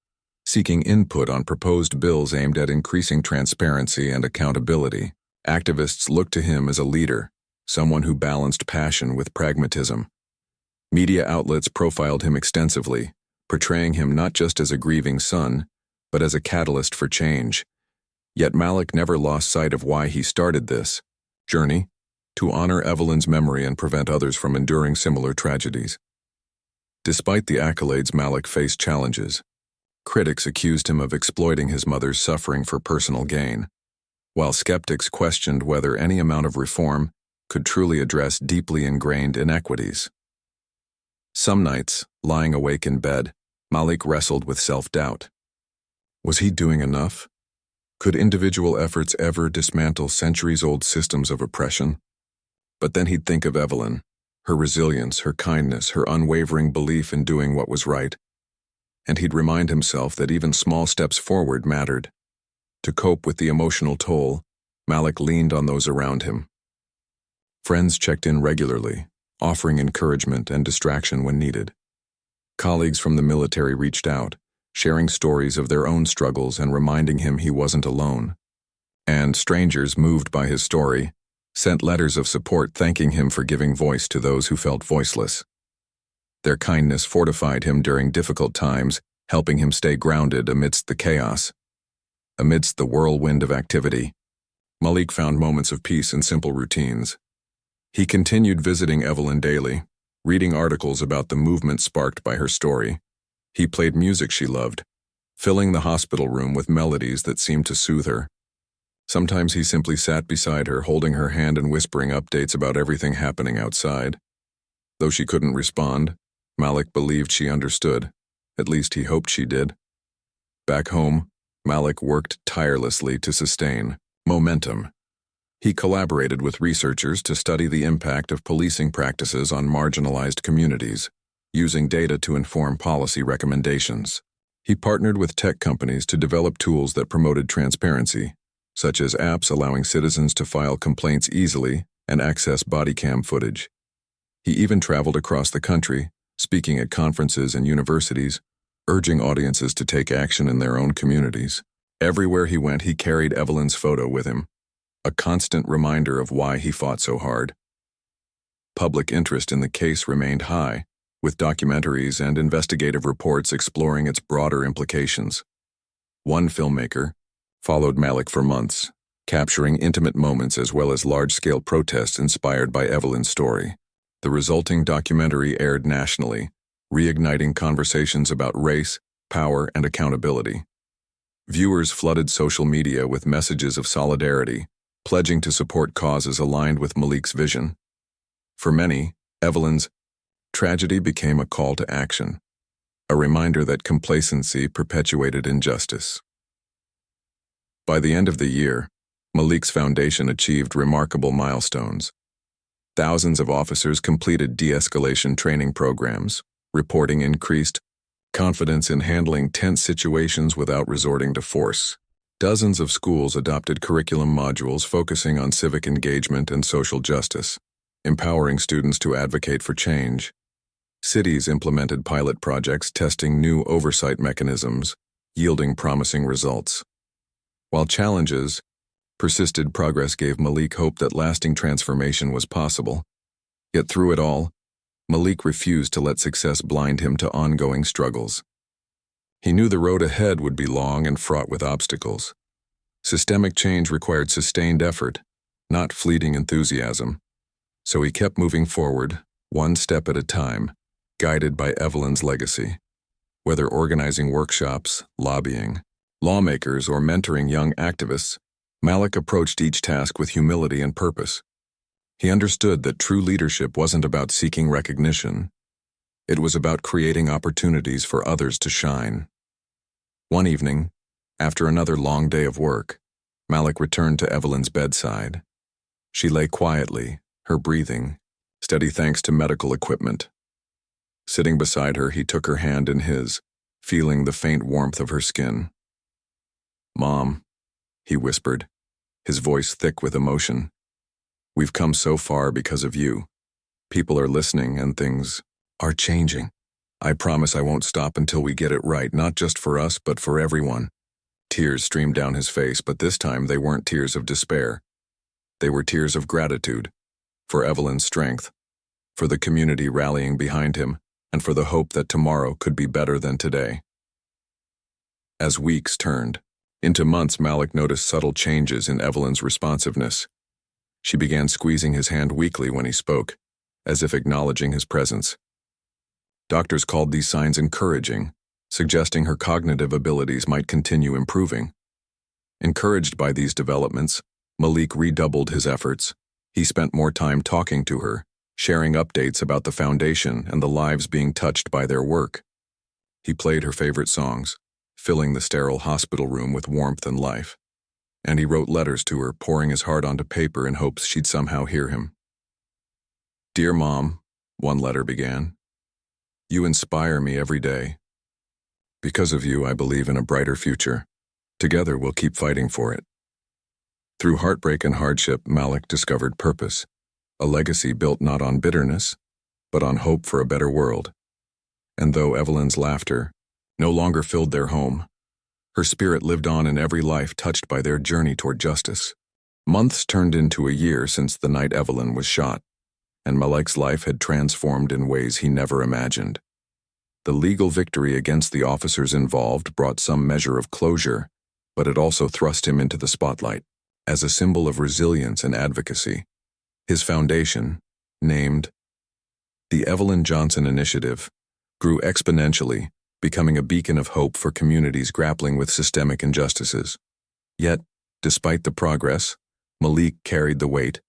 seeking input on proposed bills aimed at increasing transparency and accountability. Activists looked to him as a leader, someone who balanced passion with pragmatism. Media outlets profiled him extensively, portraying him not just as a grieving son, but as a catalyst for change. Yet Malik never lost sight of why he started this journey, to honor Evelyn's memory and prevent others from enduring similar tragedies. Despite the accolades, Malik faced challenges. Critics accused him of exploiting his mother's suffering for personal gain, while skeptics questioned whether any amount of reform could truly address deeply ingrained inequities. Some nights, lying awake in bed, Malik wrestled with self-doubt. Was he doing enough? Could individual efforts ever dismantle centuries-old systems of oppression? But then he'd think of Evelyn, her resilience, her kindness, her unwavering belief in doing what was right. And he'd remind himself that even small steps forward mattered. To cope with the emotional toll, Malik leaned on those around him. Friends checked in regularly, offering encouragement and distraction when needed. Colleagues from the military reached out, sharing stories of their own struggles and reminding him he wasn't alone. And strangers, moved by his story, sent letters of support thanking him for giving voice to those who felt voiceless. Their kindness fortified him during difficult times, helping him stay grounded amidst the chaos. Amidst the whirlwind of activity, Malik found moments of peace in simple routines. He continued visiting Evelyn daily, reading articles about the movement sparked by her story. He played music she loved, filling the hospital room with melodies that seemed to soothe her. Sometimes he simply sat beside her, holding her hand and whispering updates about everything happening outside. Though she couldn't respond, Malik believed she understood. At least he hoped she did. Back home, Malik worked tirelessly to sustain momentum. He collaborated with researchers to study the impact of policing practices on marginalized communities, using data to inform policy recommendations. He partnered with tech companies to develop tools that promoted transparency, such as apps allowing citizens to file complaints easily and access body cam footage. He even traveled across the country, speaking at conferences and universities, urging audiences to take action in their own communities. Everywhere he went, he carried Evelyn's photo with him, a constant reminder of why he fought so hard. Public interest in the case remained high, with documentaries and investigative reports exploring its broader implications. One filmmaker followed Malik for months, capturing intimate moments as well as large-scale protests inspired by Evelyn's story. The resulting documentary aired nationally, reigniting conversations about race, power, and accountability. Viewers flooded social media with messages of solidarity, pledging to support causes aligned with Malik's vision. For many, Evelyn's tragedy became a call to action, a reminder that complacency perpetuated injustice. By the end of the year, Malik's foundation achieved remarkable milestones. Thousands of officers completed de-escalation training programs, reporting increased confidence in handling tense situations without resorting to force. Dozens of schools adopted curriculum modules focusing on civic engagement and social justice, empowering students to advocate for change. Cities implemented pilot projects testing new oversight mechanisms, yielding promising results. While challenges persisted, progress gave Malik hope that lasting transformation was possible. Yet through it all, Malik refused to let success blind him to ongoing struggles. He knew the road ahead would be long and fraught with obstacles. Systemic change required sustained effort, not fleeting enthusiasm. So he kept moving forward, one step at a time, guided by Evelyn's legacy. Whether organizing workshops, lobbying, lawmakers, or mentoring young activists, Malik approached each task with humility and purpose. He understood that true leadership wasn't about seeking recognition. It was about creating opportunities for others to shine. One evening, after another long day of work, Malik returned to Evelyn's bedside. She lay quietly, her breathing steady thanks to medical equipment. Sitting beside her, he took her hand in his, feeling the faint warmth of her skin. "Mom," he whispered, his voice thick with emotion. "We've come so far because of you. People are listening and things are changing. I promise I won't stop until we get it right, not just for us, but for everyone." Tears streamed down his face, but this time they weren't tears of despair. They were tears of gratitude, for Evelyn's strength, for the community rallying behind him, and for the hope that tomorrow could be better than today. As weeks turned into months, Malik noticed subtle changes in Evelyn's responsiveness. She began squeezing his hand weakly when he spoke, as if acknowledging his presence. Doctors called these signs encouraging, suggesting her cognitive abilities might continue improving. Encouraged by these developments, Malik redoubled his efforts. He spent more time talking to her, sharing updates about the foundation and the lives being touched by their work. He played her favorite songs, filling the sterile hospital room with warmth and life. And he wrote letters to her, pouring his heart onto paper in hopes she'd somehow hear him. "Dear Mom," one letter began, "you inspire me every day. Because of you, I believe in a brighter future. Together, we'll keep fighting for it." Through heartbreak and hardship, Malik discovered purpose, a legacy built not on bitterness, but on hope for a better world. And though Evelyn's laughter no longer filled their home, her spirit lived on in every life touched by their journey toward justice. Months turned into a year since the night Evelyn was shot, and Malik's life had transformed in ways he never imagined. The legal victory against the officers involved brought some measure of closure, but it also thrust him into the spotlight as a symbol of resilience and advocacy. His foundation, named the Evelyn Johnson Initiative, grew exponentially, becoming a beacon of hope for communities grappling with systemic injustices. Yet, despite the progress, Malik carried the weight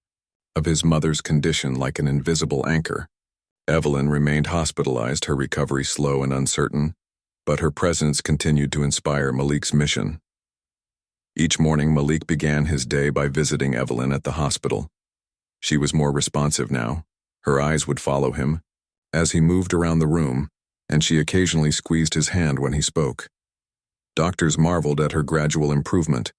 of his mother's condition like an invisible anchor. Evelyn remained hospitalized, her recovery slow and uncertain, but her presence continued to inspire Malik's mission. Each morning, Malik began his day by visiting Evelyn at the hospital. She was more responsive now. Her eyes would follow him as he moved around the room, and she occasionally squeezed his hand when he spoke. Doctors marveled at her gradual improvement,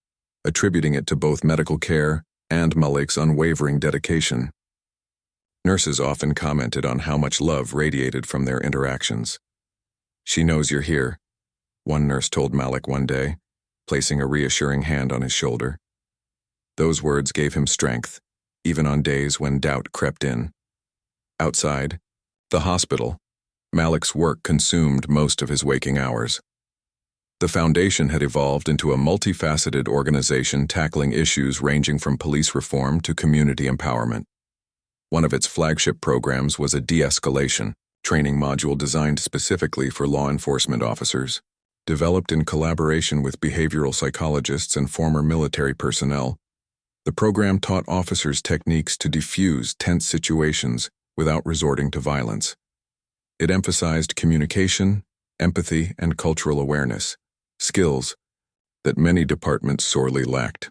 attributing it to both medical care and Malik's unwavering dedication. Nurses often commented on how much love radiated from their interactions. "She knows you're here," one nurse told Malik one day, placing a reassuring hand on his shoulder. Those words gave him strength, even on days when doubt crept in. Outside the hospital, Malik's work consumed most of his waking hours. The foundation had evolved into a multifaceted organization tackling issues ranging from police reform to community empowerment. One of its flagship programs was a de-escalation training module designed specifically for law enforcement officers. Developed in collaboration with behavioral psychologists and former military personnel, the program taught officers techniques to defuse tense situations without resorting to violence. It emphasized communication, empathy, and cultural awareness, skills that many departments sorely lacked.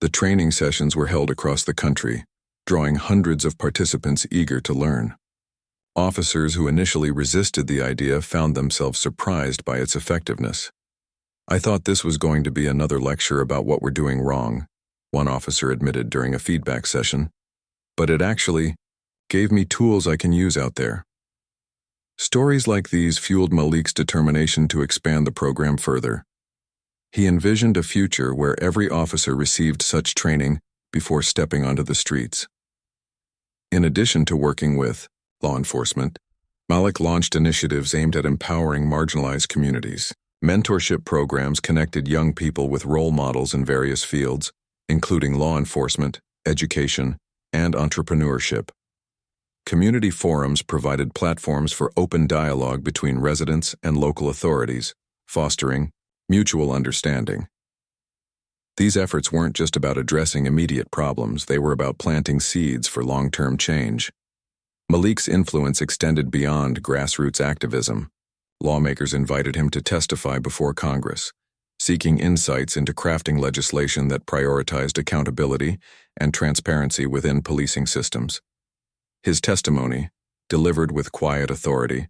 The training sessions were held across the country, drawing hundreds of participants eager to learn. Officers who initially resisted the idea found themselves surprised by its effectiveness. "I thought this was going to be another lecture about what we're doing wrong," one officer admitted during a feedback session. "But it actually gave me tools I can use out there. Stories like these fueled Malik's determination to expand the program further. He envisioned a future where every officer received such training before stepping onto the streets. In addition to working with law enforcement, Malik launched initiatives aimed at empowering marginalized communities. Mentorship programs connected young people with role models in various fields, including law enforcement, education, and entrepreneurship. Community forums provided platforms for open dialogue between residents and local authorities, fostering mutual understanding. These efforts weren't just about addressing immediate problems, they were about planting seeds for long-term change. Malik's influence extended beyond grassroots activism. Lawmakers invited him to testify before Congress, seeking insights into crafting legislation that prioritized accountability and transparency within policing systems. His testimony, delivered with quiet authority,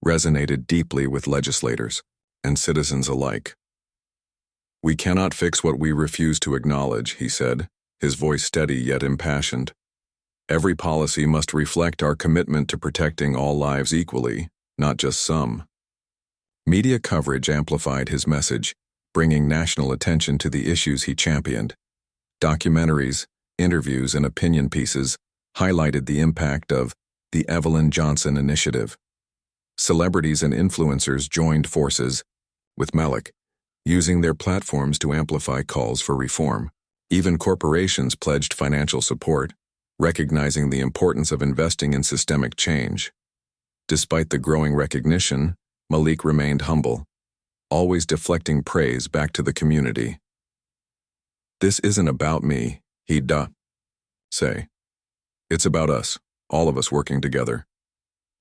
resonated deeply with legislators and citizens alike. "We cannot fix what we refuse to acknowledge," he said, his voice steady yet impassioned. "Every policy must reflect our commitment to protecting all lives equally, not just some." Media coverage amplified his message, bringing national attention to the issues he championed. Documentaries, interviews, and opinion pieces highlighted the impact of the Evelyn Johnson Initiative. Celebrities and influencers joined forces with Malik, using their platforms to amplify calls for reform. Even corporations pledged financial support, recognizing the importance of investing in systemic change. Despite the growing recognition, Malik remained humble, always deflecting praise back to the community. "This isn't about me," he'd say. "It's about us, all of us working together."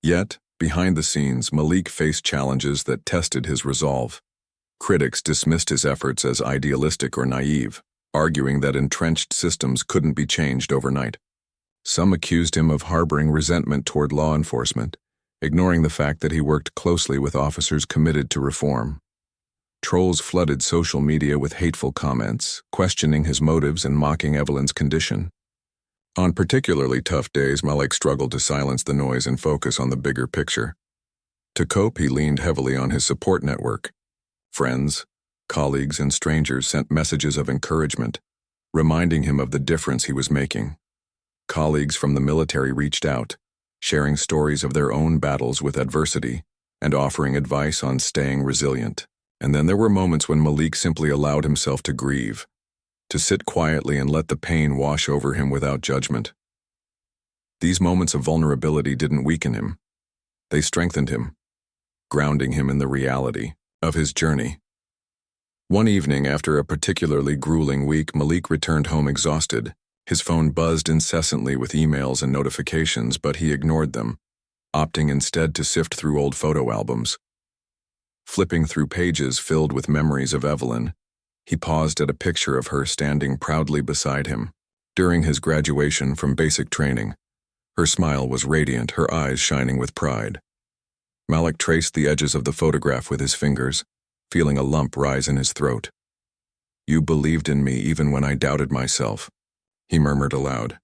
Yet, behind the scenes, Malik faced challenges that tested his resolve. Critics dismissed his efforts as idealistic or naive, arguing that entrenched systems couldn't be changed overnight. Some accused him of harboring resentment toward law enforcement, ignoring the fact that he worked closely with officers committed to reform. Trolls flooded social media with hateful comments, questioning his motives and mocking Evelyn's condition. On particularly tough days, Malik struggled to silence the noise and focus on the bigger picture. To cope, he leaned heavily on his support network. Friends, colleagues, and strangers sent messages of encouragement, reminding him of the difference he was making. Colleagues from the military reached out, sharing stories of their own battles with adversity and offering advice on staying resilient. And then there were moments when Malik simply allowed himself to grieve, to sit quietly and let the pain wash over him without judgment. These moments of vulnerability didn't weaken him. They strengthened him, grounding him in the reality of his journey. One evening, after a particularly grueling week, Malik returned home exhausted. His phone buzzed incessantly with emails and notifications, but he ignored them, opting instead to sift through old photo albums. Flipping through pages filled with memories of Evelyn, he paused at a picture of her standing proudly beside him. During his graduation from basic training, her smile was radiant, her eyes shining with pride. Malik traced the edges of the photograph with his fingers, feeling a lump rise in his throat. "You believed in me even when I doubted myself," he murmured aloud.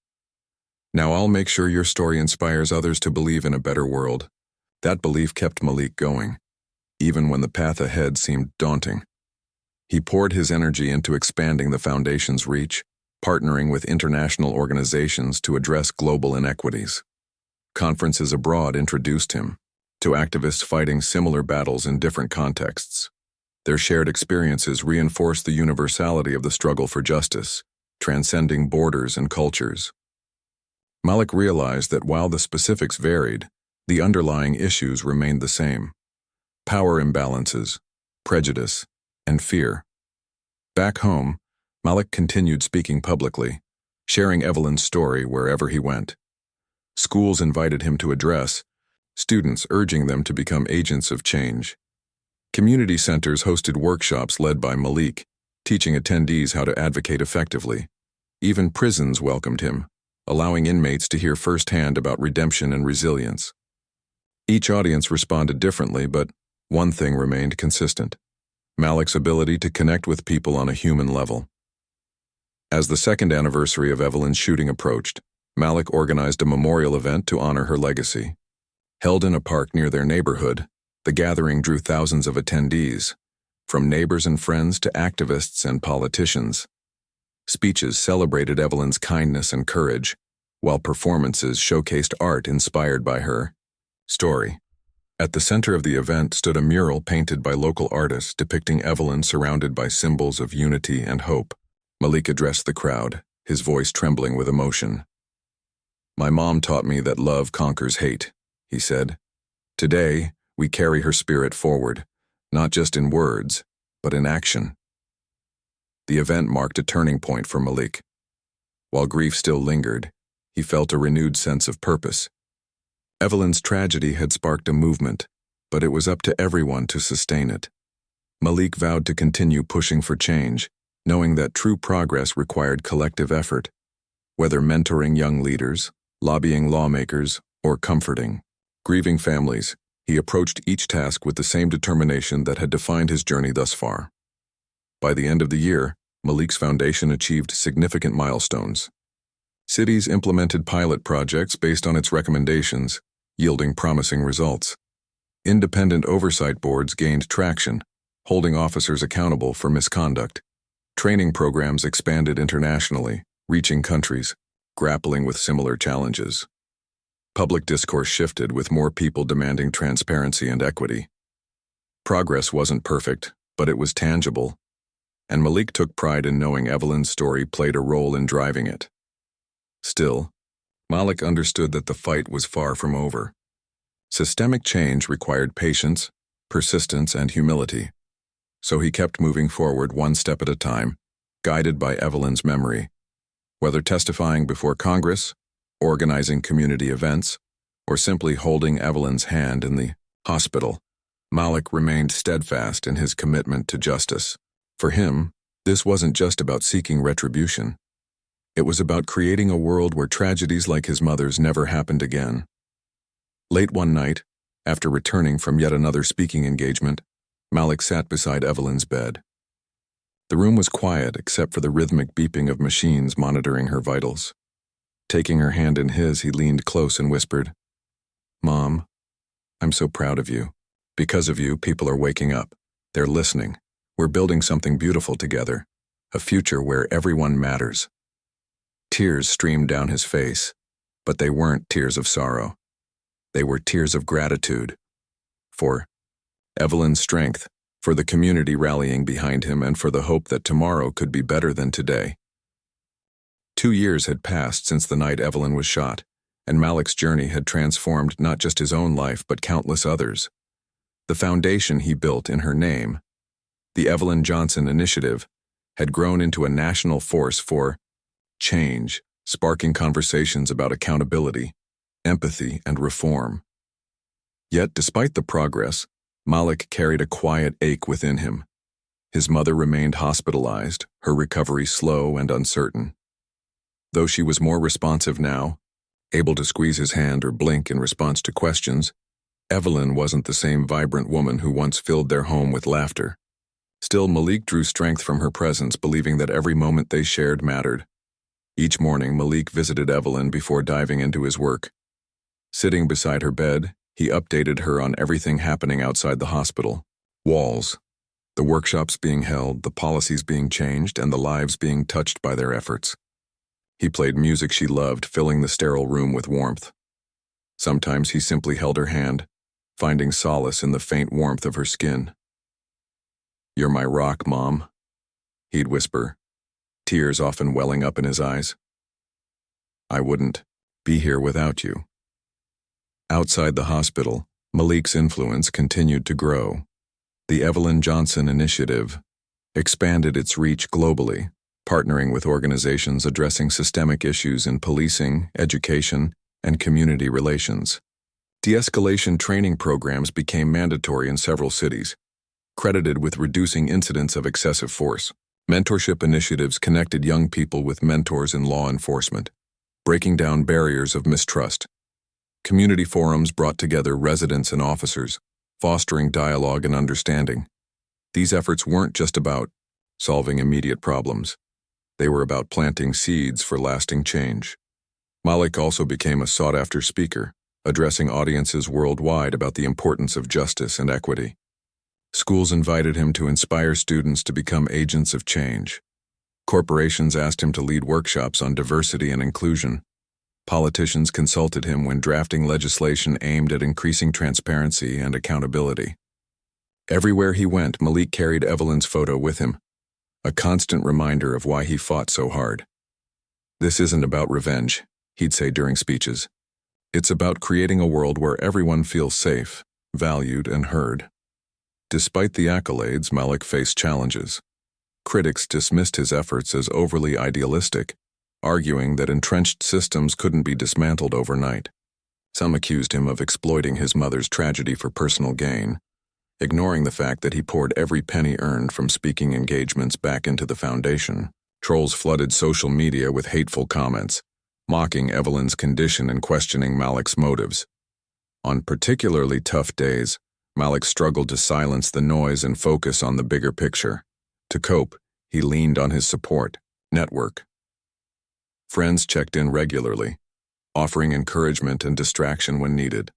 "Now I'll make sure your story inspires others to believe in a better world." That belief kept Malik going, even when the path ahead seemed daunting. He poured his energy into expanding the foundation's reach, partnering with international organizations to address global inequities. Conferences abroad introduced him to activists fighting similar battles in different contexts. Their shared experiences reinforced the universality of the struggle for justice, transcending borders and cultures. Malik realized that while the specifics varied, the underlying issues remained the same: power imbalances, prejudice, and fear. Back home, Malik continued speaking publicly, sharing Evelyn's story wherever he went. Schools invited him to address, students urging them to become agents of change. Community centers hosted workshops led by Malik, teaching attendees how to advocate effectively. Even prisons welcomed him, allowing inmates to hear firsthand about redemption and resilience. Each audience responded differently, but one thing remained consistent: Malik's ability to connect with people on a human level. As the second anniversary of Evelyn's shooting approached, Malik organized a memorial event to honor her legacy. Held in a park near their neighborhood, the gathering drew thousands of attendees, from neighbors and friends to activists and politicians. Speeches celebrated Evelyn's kindness and courage, while performances showcased art inspired by her story. At the center of the event stood a mural painted by local artists depicting Evelyn surrounded by symbols of unity and hope. Malik addressed the crowd, his voice trembling with emotion. "My mom taught me that love conquers hate," he said. "Today, we carry her spirit forward, not just in words, but in action." The event marked a turning point for Malik. While grief still lingered, he felt a renewed sense of purpose. Evelyn's tragedy had sparked a movement, but it was up to everyone to sustain it. Malik vowed to continue pushing for change, knowing that true progress required collective effort, whether mentoring young leaders, lobbying lawmakers, or comforting grieving families. He approached each task with the same determination that had defined his journey thus far. By the end of the year, Malik's foundation achieved significant milestones. Cities implemented pilot projects based on its recommendations, yielding promising results. Independent oversight boards gained traction, holding officers accountable for misconduct. Training programs expanded internationally, reaching countries grappling with similar challenges. Public discourse shifted, with more people demanding transparency and equity. Progress wasn't perfect, but it was tangible, and Malik took pride in knowing Evelyn's story played a role in driving it. Still, Malik understood that the fight was far from over. Systemic change required patience, persistence, and humility, so he kept moving forward one step at a time, guided by Evelyn's memory. Whether testifying before Congress, organizing community events, or simply holding Evelyn's hand in the hospital, Malik remained steadfast in his commitment to justice. For him, this wasn't just about seeking retribution. It was about creating a world where tragedies like his mother's never happened again. Late one night, after returning from yet another speaking engagement, Malik sat beside Evelyn's bed. The room was quiet except for the rhythmic beeping of machines monitoring her vitals. Taking her hand in his, he leaned close and whispered, "Mom, I'm so proud of you. Because of you, people are waking up. They're listening. We're building something beautiful together, a future where everyone matters." Tears streamed down his face, but they weren't tears of sorrow. They were tears of gratitude. For Evelyn's strength, for the community rallying behind him, and for the hope that tomorrow could be better than today. 2 years had passed since the night Evelyn was shot, and Malik's journey had transformed not just his own life but countless others. The foundation he built in her name, the Evelyn Johnson Initiative, had grown into a national force for change, sparking conversations about accountability, empathy, and reform. Yet, despite the progress, Malik carried a quiet ache within him. His mother remained hospitalized, her recovery slow and uncertain. Though she was more responsive now, able to squeeze his hand or blink in response to questions, Evelyn wasn't the same vibrant woman who once filled their home with laughter. Still, Malik drew strength from her presence, believing that every moment they shared mattered. Each morning, Malik visited Evelyn before diving into his work. Sitting beside her bed, he updated her on everything happening outside the hospital. Walls, the workshops being held, the policies being changed, and the lives being touched by their efforts. He played music she loved, filling the sterile room with warmth. Sometimes he simply held her hand, finding solace in the faint warmth of her skin. "You're my rock, Mom," he'd whisper, tears often welling up in his eyes. "I wouldn't be here without you." Outside the hospital, Malik's influence continued to grow. The Evelyn Johnson Initiative expanded its reach globally, partnering with organizations addressing systemic issues in policing, education, and community relations. De-escalation training programs became mandatory in several cities, credited with reducing incidents of excessive force. Mentorship initiatives connected young people with mentors in law enforcement, breaking down barriers of mistrust. Community forums brought together residents and officers, fostering dialogue and understanding. These efforts weren't just about solving immediate problems. They were about planting seeds for lasting change. Malik also became a sought-after speaker, addressing audiences worldwide about the importance of justice and equity. Schools invited him to inspire students to become agents of change. Corporations asked him to lead workshops on diversity and inclusion. Politicians consulted him when drafting legislation aimed at increasing transparency and accountability. Everywhere he went, Malik carried Evelyn's photo with him, a constant reminder of why he fought so hard. "This isn't about revenge," he'd say during speeches. "It's about creating a world where everyone feels safe, valued, and heard." Despite the accolades, Malik faced challenges. Critics dismissed his efforts as overly idealistic, arguing that entrenched systems couldn't be dismantled overnight. Some accused him of exploiting his mother's tragedy for personal gain, ignoring the fact that he poured every penny earned from speaking engagements back into the foundation. Trolls flooded social media with hateful comments, mocking Evelyn's condition and questioning Malik's motives. On particularly tough days, Malik struggled to silence the noise and focus on the bigger picture. To cope, he leaned on his support network. Friends checked in regularly, offering encouragement and distraction when needed.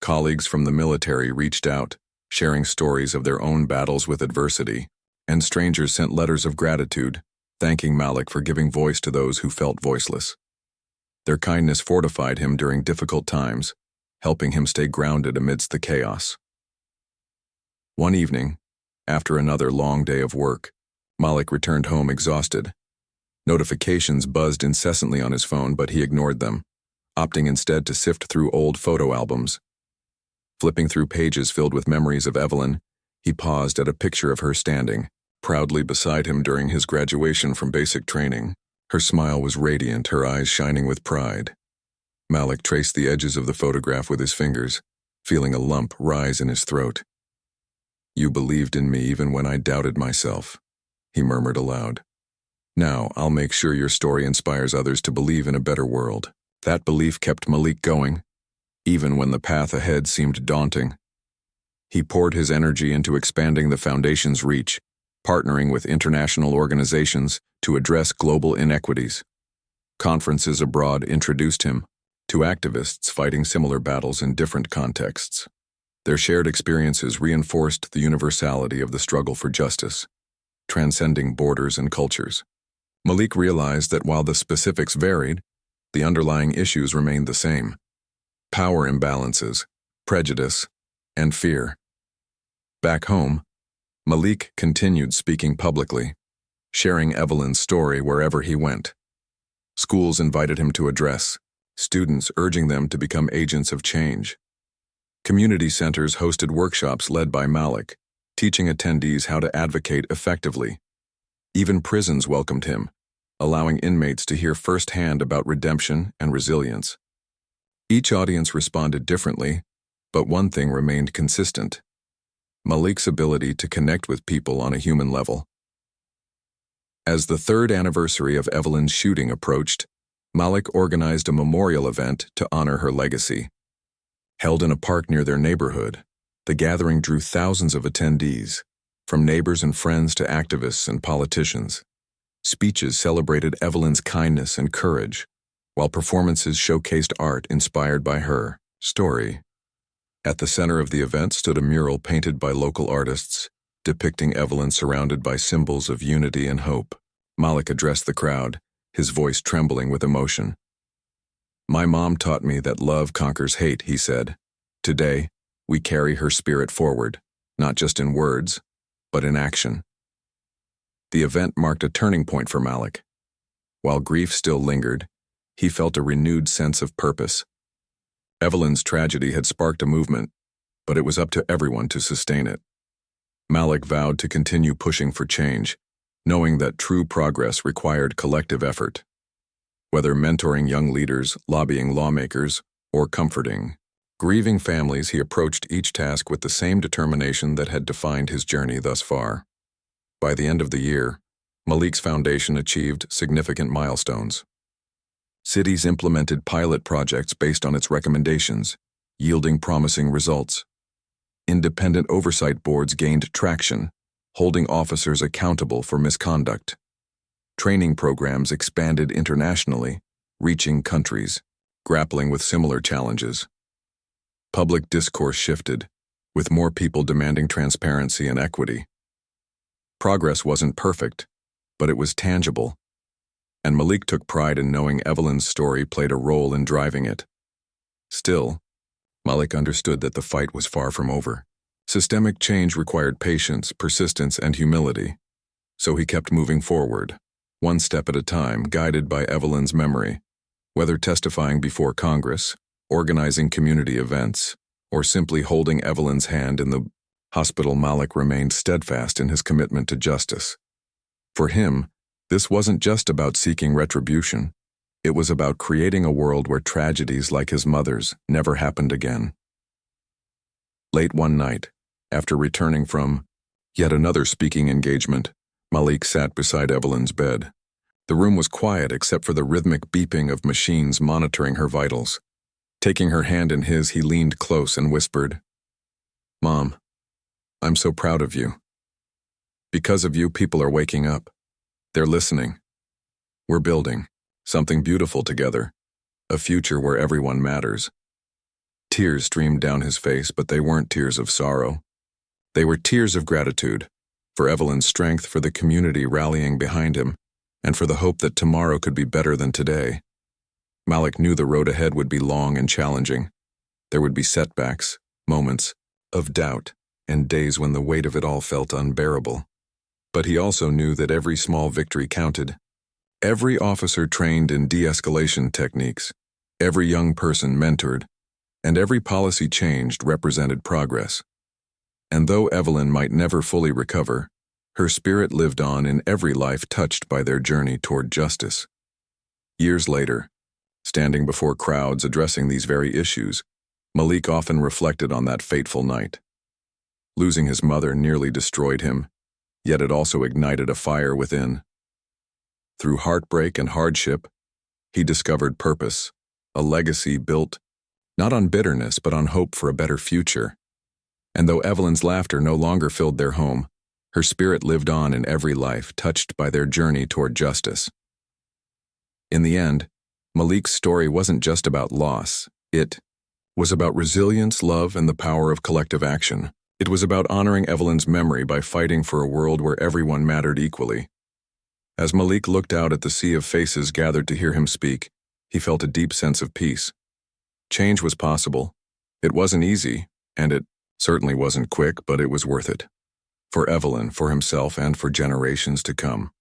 Colleagues from the military reached out, sharing stories of their own battles with adversity, and strangers sent letters of gratitude, thanking Malik for giving voice to those who felt voiceless. Their kindness fortified him during difficult times, helping him stay grounded amidst the chaos. One evening, after another long day of work, Malik returned home exhausted. Notifications buzzed incessantly on his phone, but he ignored them, opting instead to sift through old photo albums. Flipping through pages filled with memories of Evelyn, he paused at a picture of her standing proudly beside him during his graduation from basic training. Her smile was radiant, her eyes shining with pride. Malik traced the edges of the photograph with his fingers, feeling a lump rise in his throat. "You believed in me even when I doubted myself," he murmured aloud. "Now, I'll make sure your story inspires others to believe in a better world." That belief kept Malik going, even when the path ahead seemed daunting. He poured his energy into expanding the foundation's reach, partnering with international organizations to address global inequities. Conferences abroad introduced him to activists fighting similar battles in different contexts. Their shared experiences reinforced the universality of the struggle for justice, transcending borders and cultures. Malik realized that while the specifics varied, the underlying issues remained the same: power imbalances, prejudice, and fear. Back home, Malik continued speaking publicly, sharing Evelyn's story wherever he went. Schools invited him to address, students urging them to become agents of change. Community centers hosted workshops led by Malik, teaching attendees how to advocate effectively. Even prisons welcomed him, allowing inmates to hear firsthand about redemption and resilience. Each audience responded differently, but one thing remained consistent: Malik's ability to connect with people on a human level. As the third anniversary of Evelyn's shooting approached, Malik organized a memorial event to honor her legacy. Held in a park near their neighborhood, the gathering drew thousands of attendees, from neighbors and friends to activists and politicians. Speeches celebrated Evelyn's kindness and courage, while performances showcased art inspired by her story. At the center of the event stood a mural painted by local artists, depicting Evelyn surrounded by symbols of unity and hope. Malik addressed the crowd, his voice trembling with emotion. "My mom taught me that love conquers hate," he said. "Today, we carry her spirit forward, not just in words, but in action." The event marked a turning point for Malik. While grief still lingered, he felt a renewed sense of purpose. Evelyn's tragedy had sparked a movement, but it was up to everyone to sustain it. Malik vowed to continue pushing for change, knowing that true progress required collective effort. Whether mentoring young leaders, lobbying lawmakers, or comforting grieving families, he approached each task with the same determination that had defined his journey thus far. By the end of the year, Malik's foundation achieved significant milestones. Cities implemented pilot projects based on its recommendations, yielding promising results. Independent oversight boards gained traction, holding officers accountable for misconduct. Training programs expanded internationally, reaching countries, grappling with similar challenges. Public discourse shifted, with more people demanding transparency and equity. Progress wasn't perfect, but it was tangible, and Malik took pride in knowing Evelyn's story played a role in driving it. Still, Malik understood that the fight was far from over. Systemic change required patience, persistence, and humility, so he kept moving forward, one step at a time, guided by Evelyn's memory. Whether testifying before Congress, organizing community events, or simply holding Evelyn's hand in the hospital, Malik remained steadfast in his commitment to justice. For him, this wasn't just about seeking retribution. It was about creating a world where tragedies like his mother's never happened again. Late one night, after returning from yet another speaking engagement, Malik sat beside Evelyn's bed. The room was quiet except for the rhythmic beeping of machines monitoring her vitals. Taking her hand in his, he leaned close and whispered, "Mom, I'm so proud of you. Because of you, people are waking up. They're listening. We're building something beautiful together, a future where everyone matters." Tears streamed down his face, but they weren't tears of sorrow. They were tears of gratitude, for Evelyn's strength, for the community rallying behind him, and for the hope that tomorrow could be better than today. Malik knew the road ahead would be long and challenging. There would be setbacks, moments of doubt, and days when the weight of it all felt unbearable. But he also knew that every small victory counted. Every officer trained in de-escalation techniques, every young person mentored, and every policy changed represented progress. And though Evelyn might never fully recover, her spirit lived on in every life touched by their journey toward justice. Years later, standing before crowds addressing these very issues, Malik often reflected on that fateful night. Losing his mother nearly destroyed him, yet it also ignited a fire within. Through heartbreak and hardship, he discovered purpose, a legacy built not on bitterness but on hope for a better future. And though Evelyn's laughter no longer filled their home, her spirit lived on in every life touched by their journey toward justice. In the end, Malik's story wasn't just about loss. It was about resilience, love, and the power of collective action. It was about honoring Evelyn's memory by fighting for a world where everyone mattered equally. As Malik looked out at the sea of faces gathered to hear him speak, he felt a deep sense of peace. Change was possible. It wasn't easy, and it certainly wasn't quick, but it was worth it. For Evelyn, for himself, and for generations to come.